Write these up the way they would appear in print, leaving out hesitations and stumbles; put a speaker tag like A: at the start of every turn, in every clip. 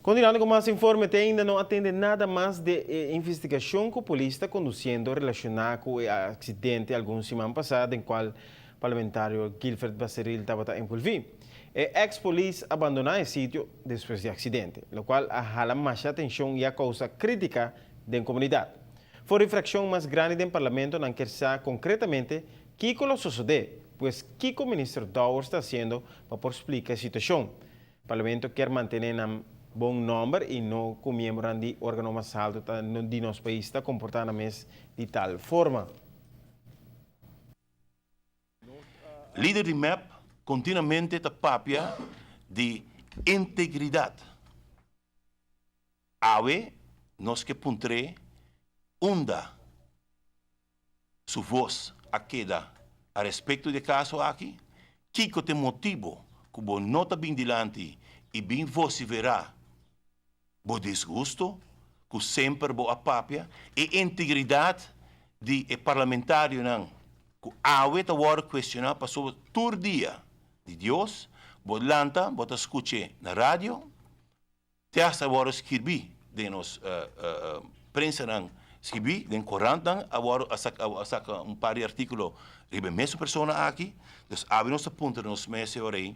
A: Continuando con más informes, ainda no atende nada más de investigación que la policía está conduciendo relacionada con el accidente alguna semana pasada en cual el parlamentario Gilfred Baseril estaba envolvido. El ex-policía abandonó el sitio después del accidente, lo cual jala más atención y causa crítica de la comunidad. Fue la infracción más grande del Parlamento en que se concretamente qué lo sucede, pues qué el ministro Douwer está haciendo para explicar la situación. El Parlamento quiere mantener un buen nombre y no como miembro del órgano más alto de nuestro país está comportando de tal forma.
B: Líder de MEP continuamente tapapia de integridad. Awe, nós que puntre, unda su voz a queda a respeito de caso aqui, que tem motivo que bo nota bem dilante e bem vociferar bo desgosto, que sempre bo apapia, e integridade de parlamentário não, que awe ta war questionar passou todo dia de Deus, bo lanta, bo ta escute na rádio, te hasta war escrever de nos prensa não, escrever de corante não, agora saca par de artículo ribe mesma pessoa aqui, dus awe nos ponto nos meses orei,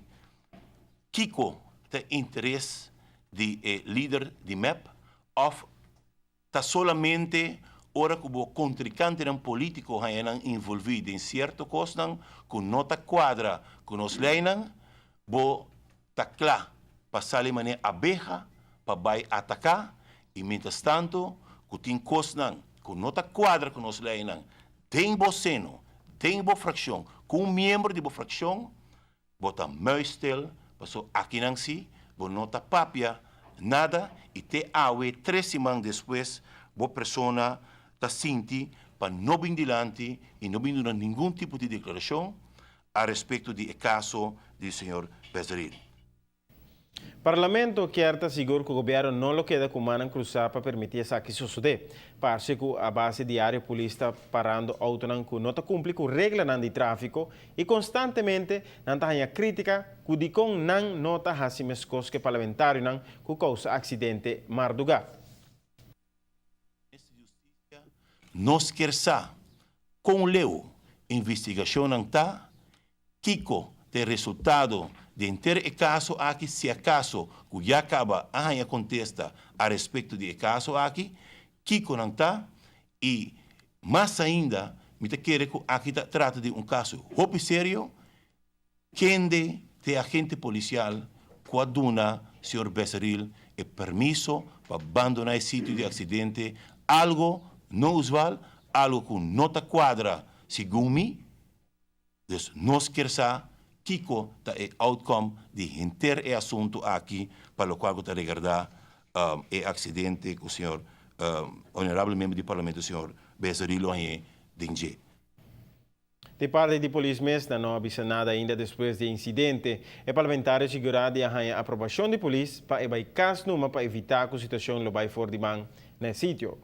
B: Kiko te interesse de líder de MEP, of ta solamente ora que o contrincante político é envolvido em certo coisa que nota quadra que nos leiam, bo ta claro para sair maneira abeja para vai atacar e mientras tanto que tem coisa que nota quadra que nos leiam, tem bo seno, tem bo fração, com membro de bo fração, bota mais stil, passou aqui não se bo nota papia, nada, e te awe 3 semanas depois, bo persona ta sinti para não vir dilante e não vir nenhum tipo de declaração a respeito do caso do senhor Baseril.
A: O Parlamento quer estar seguro que o governo não lo queda com mano cruzada para permitir essa que suceder. Parece que a base diária a polícia está parando auto que não cumpre com regras de tráfico e constantemente não tem crítica que de com não nota as coisas que parlamentário não que causa acidente marduga.
B: Nós queremos com leu investigação não tá, Kiko tem resultado de inteiro caso aqui, se acaso que já acaba a contesta a respeito do caso aqui, Kiko não está, e mais ainda, me quer que aqui trata de caso muito sério, quem de agente policial que aduna senhor Baseril e permisso para abandonar o sítio de acidente, algo não usual, algo que nota quadra, segundo mim, dus nós queremos Kiko ta e outcome de inter e assunto aqui para o qual está regardar e acidente com o senhor honorável membro do parlamento, o senhor Baseril Dengue.
A: De parte da polícia mesmo não avisa nada ainda depois do incidente. O parlamentário segurado de a aprovação da polícia para evitar caso numa para evitar que a situação lo vai for de man no sítio.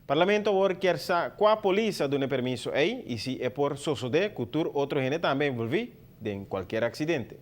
A: O parlamento agora quer saber qual a polícia dá permisso aí e se é por suceder que outro gente também envolvido em qualquer acidente.